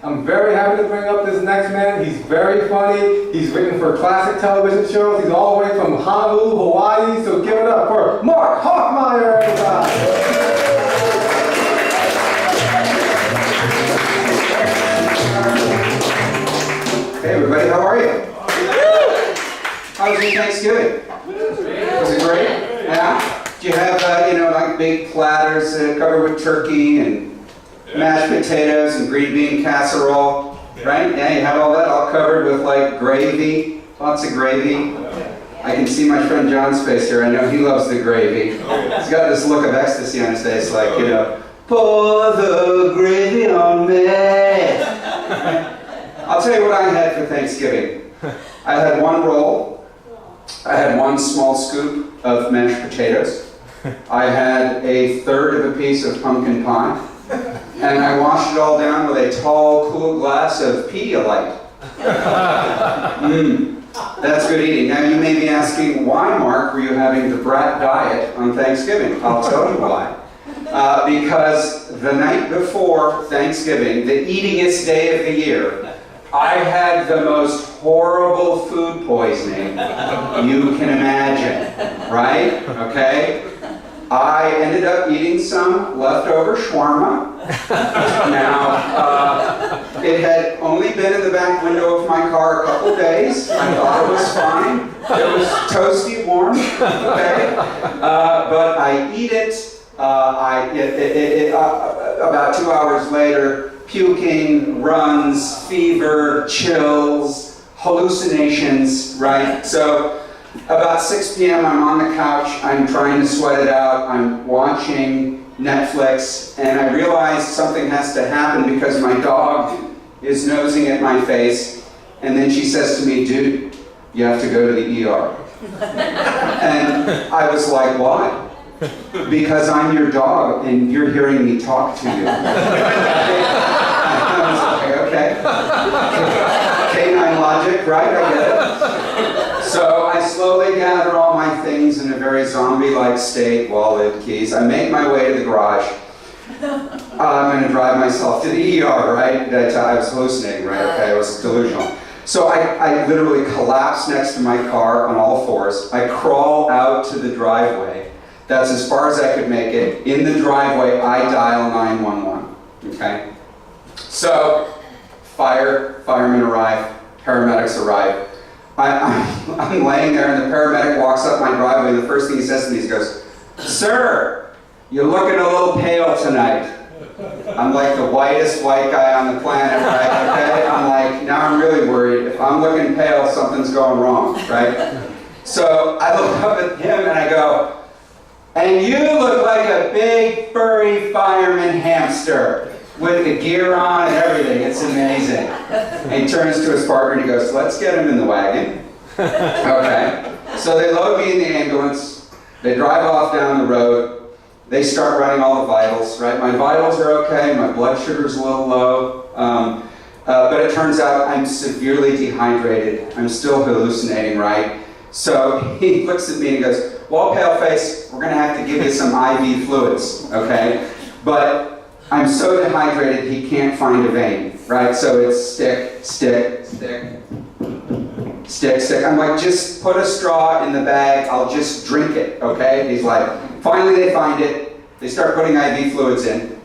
I'm very happy to bring up this next man. He's very funny. He's written for classic television shows. He's all the way from Honolulu, Hawaii. So give it up for Mark Hoffmeier, everybody. Hey everybody, how are you? How was your Thanksgiving? Was it great? Yeah? Do you have, like big platters covered with turkey and mashed potatoes and green bean casserole, right? Yeah, you have all that all covered with like gravy, lots of gravy. I can see my friend John's face here. I know he loves the gravy. He's got this look of ecstasy on his face, like, pour the gravy on me. I'll tell you what I had for Thanksgiving. I had one roll. I had one small scoop of mashed potatoes. I had a third of a piece of pumpkin pie. And I washed it all down with a tall, cool glass of Pedialyte. That's good eating. Now you may be asking, why, Mark, were you having the brat diet on Thanksgiving? I'll tell you why. Because the night before Thanksgiving, the eatingest day of the year, I had the most horrible food poisoning you can imagine, right? Okay? I ended up eating some leftover shawarma. Now, it had only been in the back window of my car a couple days. I thought it was fine. It was toasty warm, okay? But I eat it. About 2 hours later, puking, runs, fever, chills, hallucinations, right? So about 6 p.m. I'm on the couch, I'm trying to sweat it out, I'm watching Netflix, and I realize something has to happen because my dog is nosing at my face, and then she says to me, dude, you have to go to the ER. And I was like, why? Because I'm your dog and you're hearing me talk to you. I was like, okay. Canine logic, right? I get it. So I slowly gather all my things in a very zombie-like state, wallet, keys. I make my way to the garage. I'm going to drive myself to the ER, right? I was hallucinating, right? Okay, I was delusional. So I literally collapse next to my car on all fours. I crawl out to the driveway. That's as far as I could make it. In the driveway, I dial 911, okay? So, firemen arrive, paramedics arrive. I'm laying there and the paramedic walks up my driveway and the first thing he says to me is, he goes, sir, you're looking a little pale tonight. I'm like the whitest white guy on the planet, right? Okay? I'm like, now I'm really worried. If I'm looking pale, something's going wrong, right? So I look up at him and I go, and you look like a big, furry fireman hamster with the gear on and everything. It's amazing. And he turns to his partner and he goes, let's get him in the wagon. Okay. So they load me in the ambulance. They drive off down the road. They start running all the vitals, right? My vitals are okay. My blood sugar's a little low. But it turns out I'm severely dehydrated. I'm still hallucinating, right? So he looks at me and goes, well, paleface, we're going to have to give you some IV fluids, okay? But I'm so dehydrated, he can't find a vein, right? So it's stick, stick, stick, stick, stick. I'm like, just put a straw in the bag, I'll just drink it, okay? He's like, finally they find it. They start putting IV fluids in.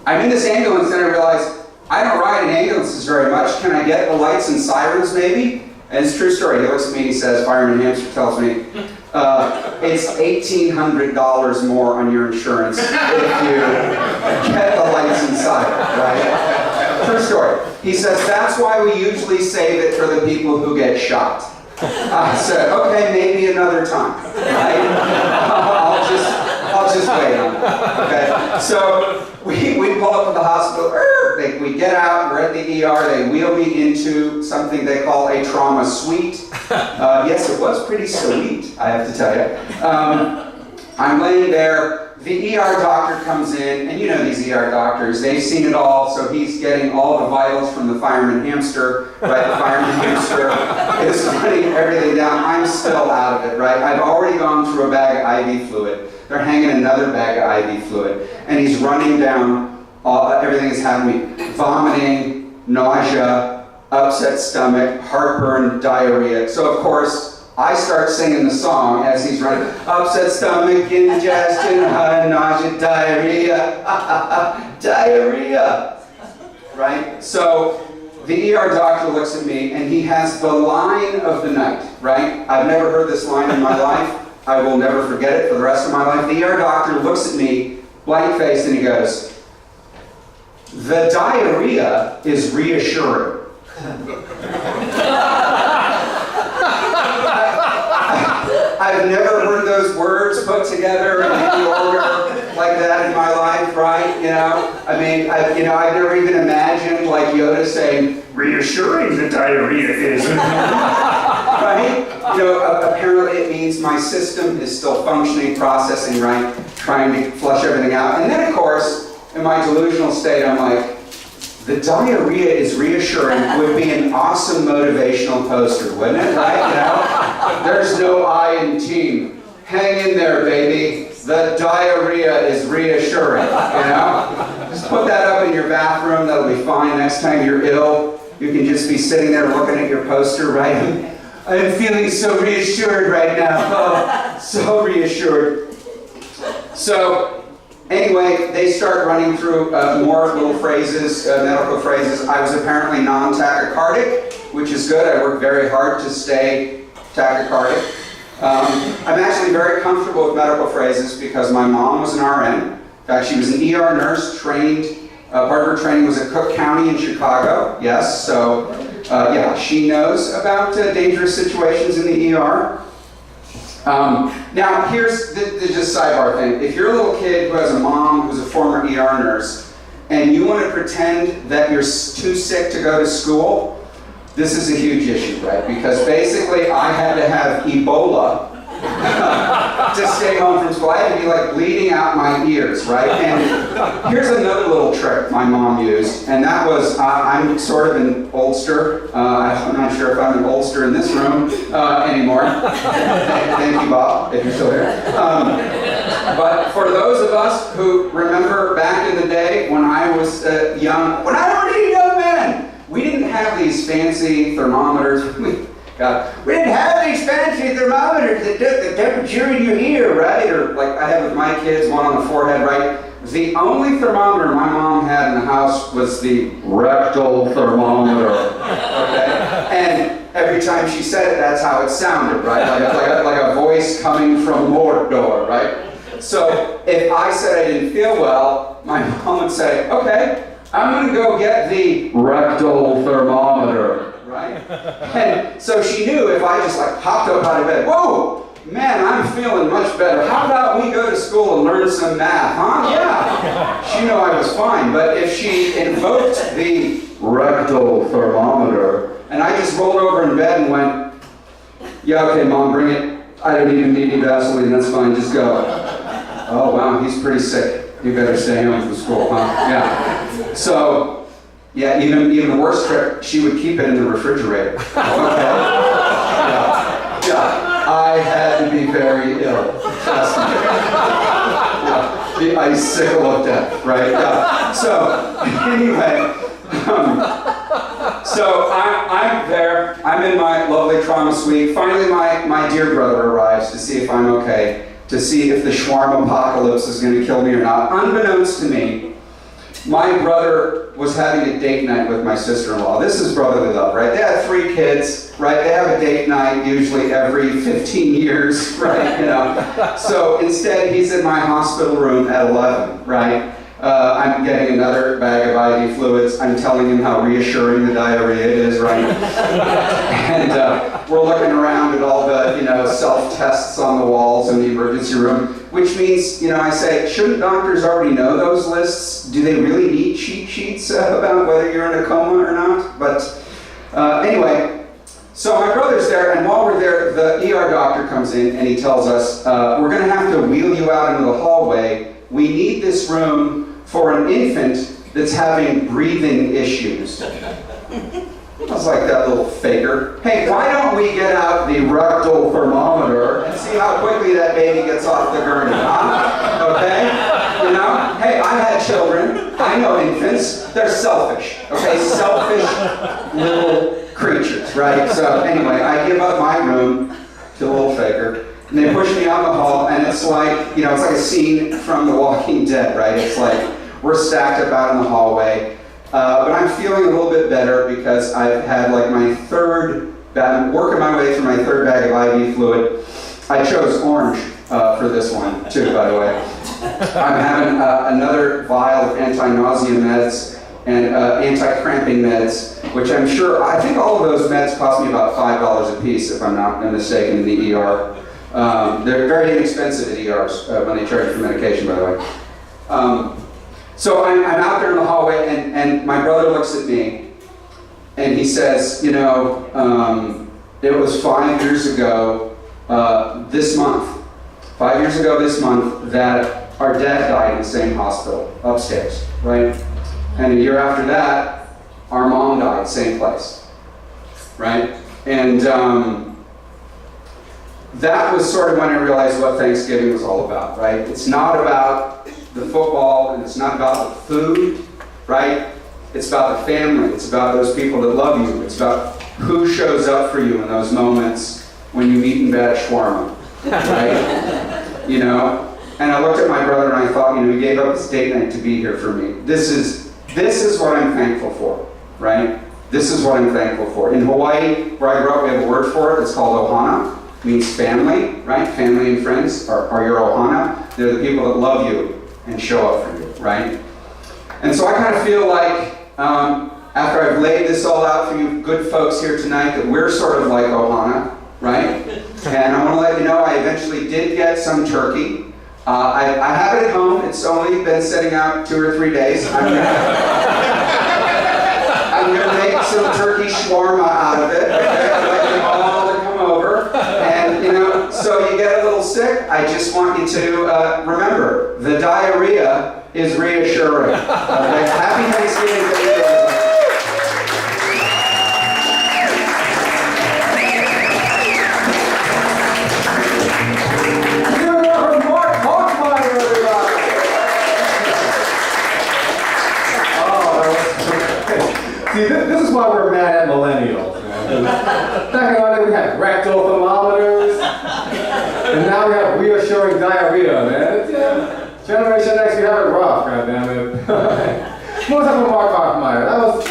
I'm in this ambulance and I realize, I don't ride in ambulances very much. Can I get the lights and sirens maybe? And it's a true story. He looks at me and he says, Fireman Hamster tells me, it's $1,800 more on your insurance if you get the lights inside, right? True story. He says, that's why we usually save it for the people who get shot. I said, okay, maybe another time, right? I'll just wait on that, okay? So we pull up to the hospital, we get out, we're at the ER, they wheel me into something they call a trauma suite. Yes, it was pretty sweet, I have to tell you. I'm laying there, the ER doctor comes in, and you know these ER doctors, they've seen it all, so he's getting all the vitals from the fireman hamster, right? The fireman hamster is putting everything down. I'm still out of it, right? I've already gone through a bag of IV fluid. They're hanging another bag of IV fluid, and he's running down, everything is having me vomiting, nausea, upset stomach, heartburn, diarrhea. So of course, I start singing the song as he's running. Upset stomach, indigestion, nausea, diarrhea, diarrhea. Right? So the ER doctor looks at me and he has the line of the night, right? I've never heard this line in my life. I will never forget it for the rest of my life. The ER doctor looks at me, blank-faced, and he goes, "The diarrhea is reassuring." I've never heard those words put together in any order like that in my life, right? You know, I mean, I've never even imagined like Yoda saying, "Reassuring the diarrhea is," right? You know, apparently it means my system is still functioning, processing, right? Trying to flush everything out. And then, of course, in my delusional state, I'm like, "The diarrhea is reassuring" would be an awesome motivational poster, wouldn't it? Right? You know? There's no I in team. Hang in there, baby. The diarrhea is reassuring. You know? Just put that up in your bathroom. That'll be fine. Next time you're ill, you can just be sitting there looking at your poster, right? I'm feeling so reassured right now. Oh, so reassured. So, anyway, they start running through more little phrases, medical phrases. I was apparently non-tachycardic, which is good. I worked very hard to stay tachycardic. I'm actually very comfortable with medical phrases because my mom was an RN. In fact, she was an ER nurse, trained. Part of her training was at Cook County in Chicago. Yes, so yeah, she knows about dangerous situations in the ER. Now, here's the just sidebar thing. If you're a little kid who has a mom who's a former ER nurse, and you want to pretend that you're too sick to go to school, this is a huge issue, right? Because basically, I had to have Ebola to stay home from school. I had to be like bleeding out my ears, right? And here's another little trick my mom used, and that was, I'm sort of an oldster. I'm not sure if I'm an oldster in this room anymore. Thank you, Bob, if you're still here. But for those of us who remember back in the day when I was young, when I was a young man, we didn't have these fancy thermometers. We didn't have these fancy thermometers that took the temperature in your ear, right? Or like I have with my kids, one on the forehead, right? The only thermometer my mom had in the house was the rectal thermometer, okay? And every time she said it, that's how it sounded, right? Like a voice coming from Mordor, right? So if I said I didn't feel well, my mom would say, "Okay, I'm going to go get the rectal thermometer," right? And so she knew if I just like hopped up out of bed, "Whoa, man, I'm feeling much better. How about we go to school and learn some math, huh?" Yeah. She knew I was fine. But if she invoked the rectal thermometer, and I just rolled over in bed and went, "Yeah, okay, Mom, bring it. I don't even need any Vaseline. That's fine. Just go." "Oh, wow, he's pretty sick. You better stay home from school, huh?" Yeah. So, yeah, even a worse trick, she would keep it in the refrigerator. Okay. Yeah. I had to be very ill. Trust me. Yeah. The icicle of death, right? Yeah. So, anyway, so I'm there. I'm in my lovely trauma suite. Finally, my dear brother arrives to see if I'm okay, to see if the shawarma apocalypse is going to kill me or not. Unbeknownst to me, my brother was having a date night with my sister-in-law. This is brotherly love, right? They have 3 kids, right? They have a date night usually every 15 years, right? You know. So instead, he's in my hospital room at 11, right? I'm getting another bag of IV fluids. I'm telling him how reassuring the diarrhea is, right? And we're looking around at all the, self-tests on the walls in the emergency room, which means, I say, shouldn't doctors already know those lists? Do they really need cheat sheets about whether you're in a coma or not? But anyway, so my brother's there, and while we're there, the ER doctor comes in and he tells us, "We're going to have to wheel you out into the hallway. We need this room for an infant that's having breathing issues." I was like, that little faker. "Hey, why don't we get out the rectal thermometer and see how quickly that baby gets off the gurney, huh? Okay? hey, I had children. I know infants. They're selfish, okay? Selfish little creatures, right? So anyway, I give up my room to a little faker, and they push me out the hall, and it's like, you know, it's like a scene from The Walking Dead, right? It's like we're stacked up out in the hallway, but I'm feeling a little bit better because I've had like my I'm working my way through my third bag of IV fluid. I chose orange for this one, too, by the way. I'm having another vial of anti-nausea meds and anti-cramping meds, which I think all of those meds cost me about $5 a piece, if I'm not mistaken, in the ER. They're very inexpensive at ERs when they charge for medication, by the way. So I'm out there in the hallway, and my brother looks at me, and he says, you know, it was 5 years ago this month, 5 years ago this month, that our dad died in the same hospital upstairs, right? And a year after that, our mom died, same place, right? And that was sort of when I realized what Thanksgiving was all about, right? It's not about the football, and it's not about the food, right? It's about the family. It's about those people that love you. It's about who shows up for you in those moments when you eat in bad shawarma, right? You know? And I looked at my brother and I thought, you know, he gave up his date night to be here for me. This is what I'm thankful for, right? This is what I'm thankful for. In Hawaii, where I grew up, we have a word for it. It's called ohana. It means family, right? Family and friends are your ohana. They're the people that love you and show up for you, right? And so I kind of feel like, after I've laid this all out for you good folks here tonight, that we're sort of like ohana, right? And I want to let you know I eventually did get some turkey. I have it at home. It's only been sitting out 2 or 3 days. I'm gonna make some turkey shawarma out of it. Okay? I'd like you all to come over. And you know, so you get a little sick, I just want you to remember, the diarrhea is reassuring. Okay? Happy Thanksgiving to you. See, this is why we're mad at millennials, man. Back in our day, we had rectal thermometers, and now we have reassuring diarrhea, man. Generation X, we have it rough, goddammit. What was up with Mark Hoffmeier? That was